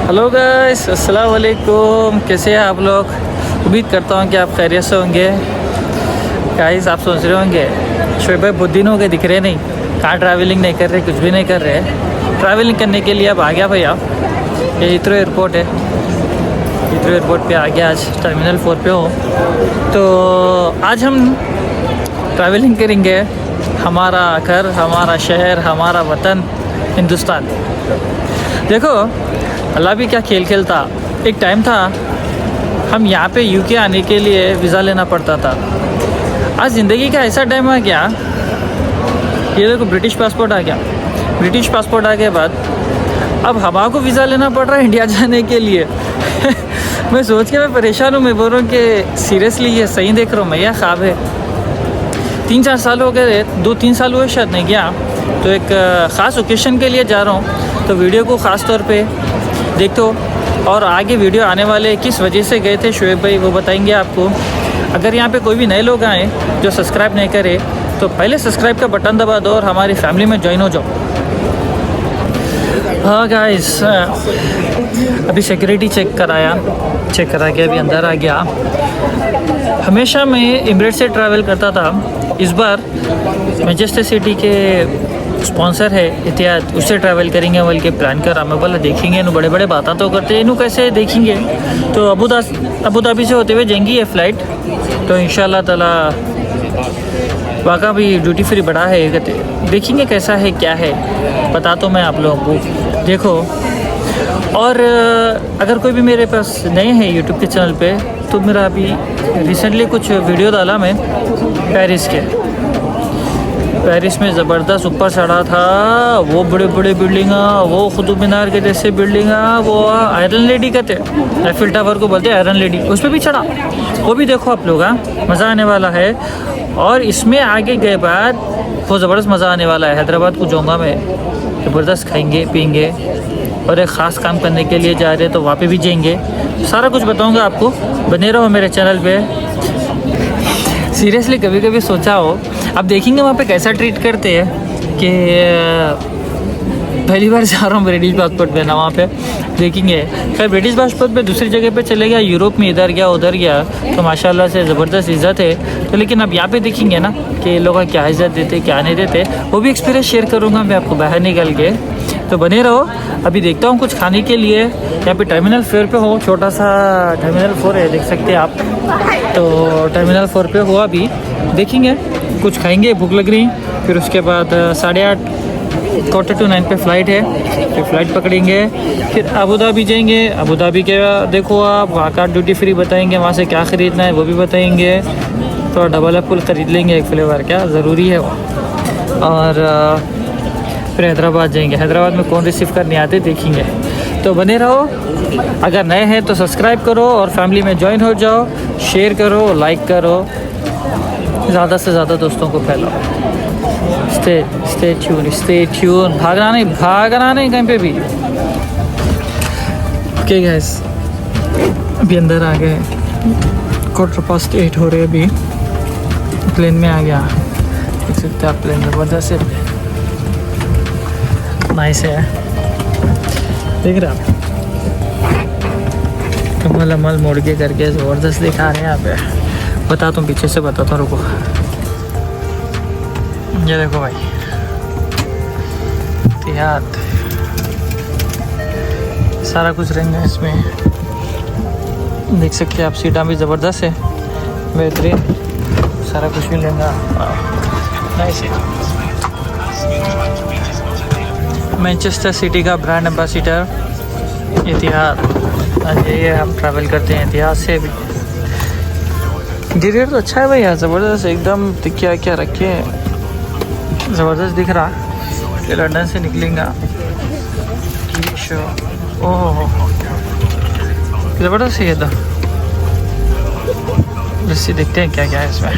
Hello guys, अस्सलाम वालेकुम। कैसे हैं आप लोग? उम्मीद करता हूँ कि आप खैरियत से होंगे। गाइस, आप सोच रहे होंगे शोएब भाई बहुत दिन हो गए, दिख रहे नहीं, कहाँ ट्रैवलिंग नहीं कर रहे, कुछ भी नहीं कर रहे। ट्रैवलिंग करने के लिए अब आ गया भैया, ये हीथ्रो एयरपोर्ट है। हीथ्रो एयरपोर्ट पे आ गया, आज टर्मिनल 4 पे हूँ। तो आज हम ट्रैवलिंग करेंगे, हमारा घर, हमारा शहर, हमारा वतन हिंदुस्तान। देखो अल्लाह भी क्या खेल खेलता। एक टाइम था हम यहाँ पे यूके आने के लिए वीज़ा लेना पड़ता था। आज ज़िंदगी का ऐसा टाइम आ गया, ये देखो ब्रिटिश पासपोर्ट आ गया। ब्रिटिश पासपोर्ट आने के बाद अब हमारे को वीज़ा लेना पड़ रहा है इंडिया जाने के लिए। मैं सोच के मैं परेशान हूँ। मैं बोल रहा हूँ कि सीरियसली ये सही देख रहा हूँ मैं या ख्वाब है? 3-4 साल हो गए, 2-3 साल हुए शायद नहीं गया। तो एक ख़ास ओकेशन के लिए जा रहा हूँ, तो वीडियो को ख़ास तौर पे देखो। और आगे वीडियो आने वाले किस वजह से गए थे शोएब भाई, वो बताएंगे आपको। अगर यहाँ पे कोई भी नए लोग आए जो सब्सक्राइब नहीं करे तो पहले सब्सक्राइब का बटन दबा दो और हमारी फैमिली में ज्वाइन हो जाओ। हाँ गाइस, अभी सिक्योरिटी चेक करा के अभी अंदर आ गया। हमेशा मैं एमिरेट से ट्रैवल करता था, इस बार मैनचेस्टर सिटी के स्पॉन्सर है इतिहाद, उससे ट्रैवल करेंगे बोल के प्लान करा। मैं बोला देखेंगे, इन्हों बड़े बड़े बातें तो करते हैं, इन्हों कैसे देखेंगे। तो अबू धाबी से होते हुए जाएंगी ये फ़्लाइट। तो इंशाल्लाह ताला वाक़ा भी ड्यूटी फ्री बड़ा है, कहते देखेंगे कैसा है क्या है, बता तो मैं आप लोगों को। देखो, और अगर कोई भी मेरे पास नए हैं यूट्यूब के चैनल पे, तो मेरा अभी रिसेंटली कुछ वीडियो डाला मैं पेरिस में ज़बरदस्त ऊपर चढ़ा था। वो बड़े बड़े बिल्डिंगा, वो कुतुब मीनार के जैसे बिल्डिंगा, वो आयरन लेडी कहते हैं, एफिल टावर को बोलते हैं आयरन लेडी, उस पर भी चढ़ा। वो भी देखो आप लोग, मज़ा आने वाला है। और इसमें आगे गए बाद बहुत ज़बरदस्त मज़ा आने वाला है। हैदराबाद को जाऊँगा मैं, ज़बरदस्त खाएंगे पियेंगे, और एक ख़ास काम करने के लिए जा रहे हैं तो वहाँ पे भी जाएंगे। सारा कुछ बताऊँगा आपको, बने रहो मेरे चैनल पे। सीरियसली कभी कभी सोचा हो, अब देखेंगे वहाँ पे कैसा ट्रीट करते हैं कि पहली बार जा रहा हूँ ब्रिटिश पासपोर्ट पे ना, वहाँ पे देखेंगे। खैर ब्रिटिश पासपोर्ट पे दूसरी जगह पे चले गया, यूरोप में इधर गया उधर गया, तो माशाल्लाह से ज़बरदस्त इज़्ज़त है। तो लेकिन अब यहाँ पे देखेंगे ना कि लोग क्या इज़्ज़त देते क्या नहीं देते, वो भी एक्सपीरियंस शेयर करूँगा मैं आपको बाहर निकल के। तो बने रहो। अभी देखता हूँ कुछ खाने के लिए। यहाँ पे टर्मिनल 4 पे हो, छोटा सा टर्मिनल 4 है, देख सकते हैं आप। तो टर्मिनल 4 पे हो, अभी देखेंगे कुछ खाएंगे, भूख लग रही। फिर उसके बाद 8:30 8:45 पे फ़्लाइट है, फिर फ़्लाइट पकड़ेंगे, फिर अबू धाबी जाएंगे। अबू धाबी के देखो आप, वहाँ का ड्यूटी फ्री बताएंगे, वहाँ से क्या ख़रीदना है वो भी बताएंगे। तो डबल एप्पल ख़रीद लेंगे एक फ्लेवर, क्या ज़रूरी है वो। और फिर हैदराबाद जाएंगे। हैदराबाद में कौन रिसीव करने आते देखेंगे। तो बने रहो। अगर नए हैं तो सब्सक्राइब करो और फैमिली में ज्वाइन हो जाओ, शेयर करो, लाइक करो, ज़्यादा से ज़्यादा दोस्तों को फैलाओ। स्टे ट्यून, भागना नहीं कहीं पे भी। ओके गाइस, अभी अंदर आ गए, 8:15 हो रहे अभी। प्लेन में आ गया, देख सकते हैं आप, प्लेन ज़बरदस्त है, नाइस है, देख रहे आप। कमल अमल मोड़ के करके ज़बरदस्त दिखा रहे हैं यहाँ पे। बताता हूँ, पीछे से बताता हूँ, रुको। ये देखो भाई, इतिहाद सारा कुछ रहेंगे इसमें, देख सकते हैं आप। सीटा भी ज़बरदस्त है, बेहतरीन, सारा कुछ मिलेगा। नाइस है। मैनचेस्टर सिटी का ब्रांड एम्बेसडर इतिहाद। आज ये हम ट्रैवल करते हैं इतिहाद से भी। इंटीरियर तो अच्छा है भाई यार, ज़बरदस्त एकदम। क्या रखे हैं, ज़बरदस्त दिख रहा। ये लंदन से निकलेंगे टीवी शो, ओह ज़बरदस्त है ये तो। जैसे देखते हैं क्या क्या है इसमें।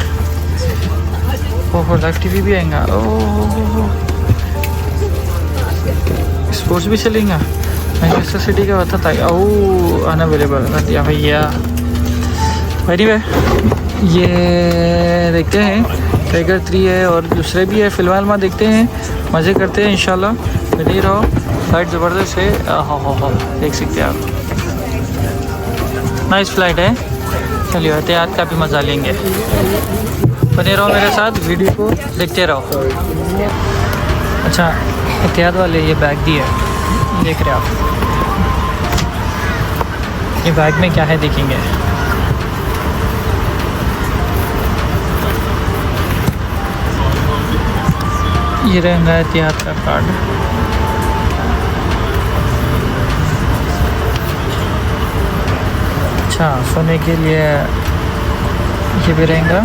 ओह लाइव टीवी भी आएगा, ओह स्पोर्ट्स भी चलेंगे। मैनचेस्टर सिटी का बता था, ओह अनअवेलेबल कर दिया भैया। एनीवे, ये देखते हैं टाइगर 3 है और दूसरे भी है। फ़िलहाल में देखते हैं, मज़े करते हैं इंशाल्लाह। बनी रहो, फ्लाइट ज़बरदस्त है। हाँ देख सकते हैं आप, नाइस फ्लाइट है। चलिए एहतियात का भी मज़ा लेंगे। बने रहो मेरे साथ, वीडियो को देखते रहो। अच्छा एहतियात वाले ये बैग दिए, देख रहे हैं आप। ये बैग में क्या है देखेंगे। ये रहेगा एहतियात का कार्ड। अच्छा सोने के लिए ये भी रहेगा।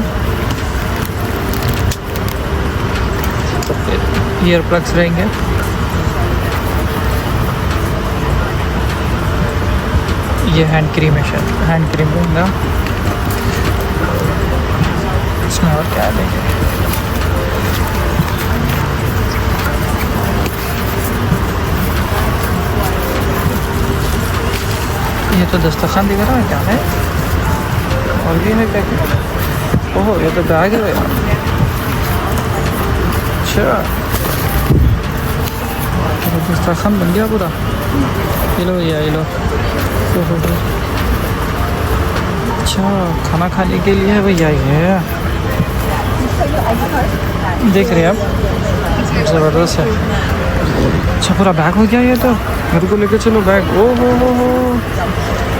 ईयर प्लग्स रहेंगे। ये हैंड क्रीम है, शायद हैंड क्रीम रहेगा। इसमें और क्या लेंगे। ये तो दस्तरखान दिख रहा है, क्या है और भी है क्या? ओहो ये तो बैग है यार। अच्छा दस्तरखान बन गया पूरा। ये लो भैया, ये लो। अच्छा खाना खाने के लिए है भैया ये, देख रहे हैं आप, ज़बरदस्त है। अच्छा पूरा बैग हो गया ये तो, मेरे को लेके चलो बैग। ओ हो,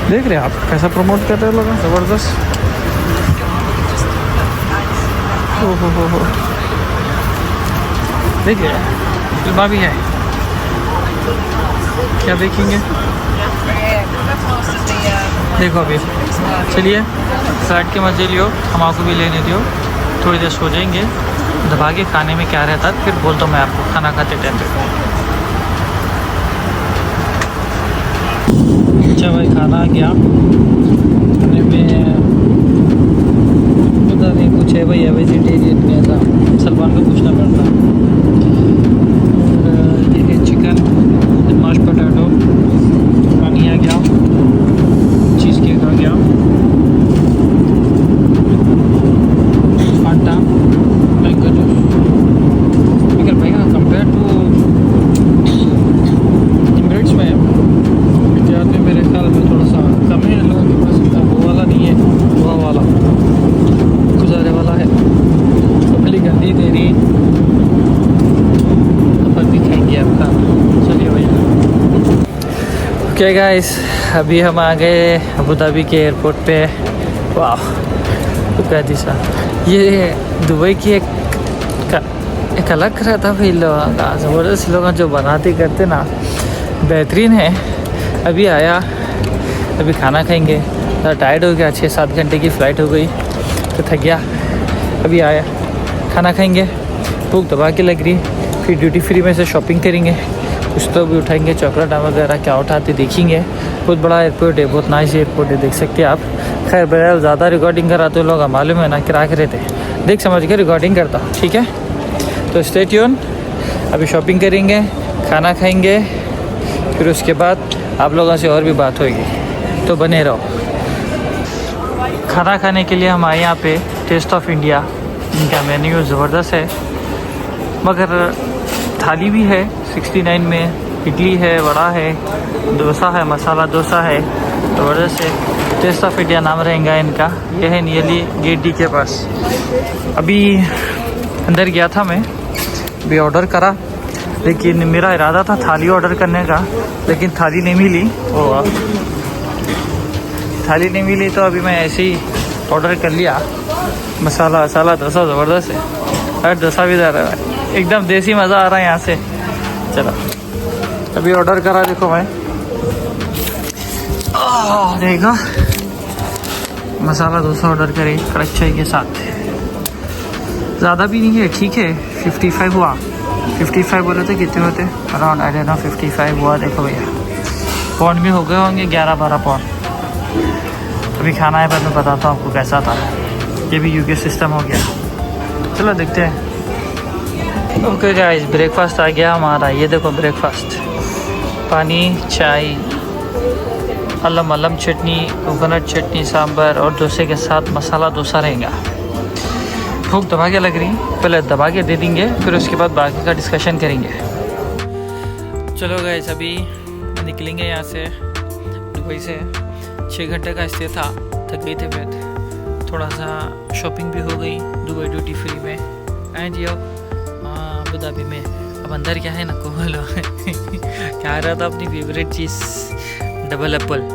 देख रहे हैं आप कैसा प्रमोट कर रहे हो लोग, ज़बरदस्त। ओ हो देखिए फिल्मा भी है, क्या देखेंगे देखो अभी। चलिए फ्लाइट के मज़े लियो, हम आपको भी लेने दियो। थोड़ी देर सो जाएंगे, दबा के खाने में क्या रहता है फिर बोलता हूँ मैं आपको खाना खाते टाइम पे। अच्छा भाई खाना आ गया, खाने में पता नहीं कुछ है भैया वेजिटेरियन में, ऐसा सलमान को पूछना पड़ता। ये है चिकन, माश पोटैटो, पानी आ गया, चीज़ केक आ गया, फांटा, मैंगो जूस। लेकिन भैया कंपेयर टू एमिरेट्स में एहतियात में मेरे ख्याल में थोड़ा सा कम है लोगों के पास। वो वाला नहीं है, वो वाला गुजारे वाला है। पब्लिक गंदी दे रही, अपन भी खाएंगे आपका। चलिए भैया। ओके गाइस, अभी हम आ गए अबू धाबी के एयरपोर्ट पे। वाह तो क्या दिशा, ये दुबई की एक अलग रहता भाई लोगों का, ज़बरदस्त लोग जो बनाते करते ना, बेहतरीन है। अभी आया, अभी खाना खाएंगे। टायर्ड हो गया, 6-7 घंटे की फ़्लाइट हो गई तो थक गया। अभी आया खाना खाएंगे, भूख दबा के लग रही। फिर ड्यूटी फ्री में से शॉपिंग करेंगे, कुछ तो भी उठाएंगे, चॉकलेट वगैरह क्या उठाते देखेंगे। बहुत बड़ा एयरपोर्ट है, बहुत नाइस एयरपोर्ट है, देख सकते हैं आप। खैर बहरहाल ज़्यादा रिकॉर्डिंग कराते लोग मालूम है ना, किरा के रहते। देख समझ के रिकॉर्डिंग करता हूँ, ठीक है। तो स्टे ट्यून, अभी शॉपिंग करेंगे, खाना खाएंगे, फिर उसके बाद आप लोगों से और भी बात होगी, तो बने रहो। खाना खाने के लिए हम आए यहाँ पे टेस्ट ऑफ इंडिया। इनका मेन्यू ज़बरदस्त है, मगर थाली भी है 69 में, इडली है, वड़ा है, डोसा है, मसाला डोसा है, ज़बरदस्त है। टेस्ट ऑफ इंडिया नाम रहेगा इनका। ये है नियरली गेट डी के पास। अभी अंदर गया था मैं, भी ऑर्डर करा, लेकिन मेरा इरादा था थाली ऑर्डर करने का, लेकिन थाली नहीं मिली। थाली नहीं मिली तो अभी मैं ऐसे ही ऑर्डर कर लिया। मसाला वसाला डोसा ज़बरदस्त है, हर डोसा भी जा रहा है, एकदम देसी मज़ा आ रहा है यहाँ से। चलो अभी ऑर्डर करा, देखो मैं देखो मसाला डोसा ऑर्डर करे कड़क चाय के साथ। ज़्यादा भी नहीं है, ठीक है। 55 हुआ, 55 बोले थे, कितने होते अराउंड आई डोंट नो, 55 हुआ। देखो भैया पौंड में हो गए होंगे 11-12 पौंड। अभी खाना है, पर मैं बताता हूँ आपको कैसा था। ये भी यूके सिस्टम हो गया। चलो देखते हैं। ओके गाइस, ब्रेकफास्ट आ गया हमारा। ये देखो ब्रेकफास्ट, पानी, चाय, अलम चटनी, कोकोनट चटनी, सांभर और डोसे के साथ मसाला डोसा रहेगा। भूख दबा के लग रही, पहले दबा के दे देंगे, फिर उसके बाद बाकी का डिस्कशन करेंगे। चलो गाइस अभी निकलेंगे यहाँ से दुबई से। 6 घंटे का स्टे था, थक गई थे फिर थोड़ा सा शॉपिंग भी हो गई दुबई ड्यूटी फ्री में। आए जी हाँ अबू धाबी में। अब अंदर क्या है ना बोलो क्या रहा था अपनी फेवरेट चीज़ डबल एप्पल।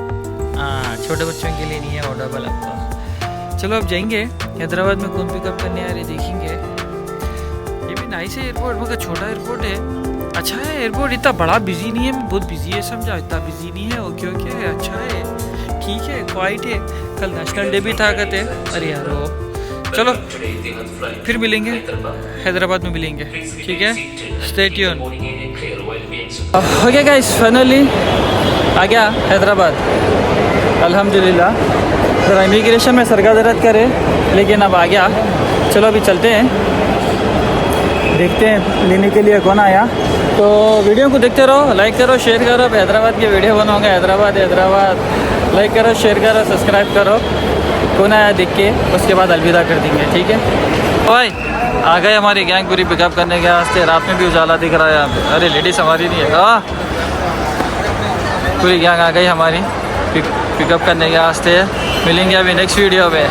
हाँ छोटे बच्चों के लिए नहीं है वो डबल एप्पल। चलो अब जाएंगे हैदराबाद में कौन पिकअप करने आ रहे देखेंगे। ये भी नाइस है एयरपोर्ट, मगर छोटा एयरपोर्ट है। अच्छा है एयरपोर्ट, इतना बड़ा बिजी नहीं है, बहुत बिजी है समझा, इतना बिजी नहीं है। ओके ओके अच्छा है, ठीक है, क्वाइट है। कल नेशनल डे भी था कहते। अरे यार वो चलो फिर मिलेंगे, हैदराबाद में मिलेंगे, ठीक है। Stay tune. Okay guys finally आ गया हैदराबाद अल्हम्दुलिल्लाह। ज़रा इमिग्रेशन में सरका दर्द करे लेकिन अब आ गया। चलो अभी चलते हैं, देखते हैं लेने के लिए कौन आया। तो वीडियो को देखते रहो, लाइक करो, शेयर करो। अब हैदराबाद की वीडियो बनाऊंगा, हैदराबाद लाइक करो, शेयर करो, सब्सक्राइब करो। कौन आया देख के उसके बाद अलविदा कर देंगे, ठीक है भाई। आ गए हमारी गैंग पूरी पिकअप करने के वास्ते। रात में भी उजाला दिख रहा है यहाँ पे। अरे लेडीज़ हमारी नहीं है, पूरी गैंग आ गई हमारी पिकअप करने के वास्ते। मिलेंगे अभी नेक्स्ट वीडियो पे।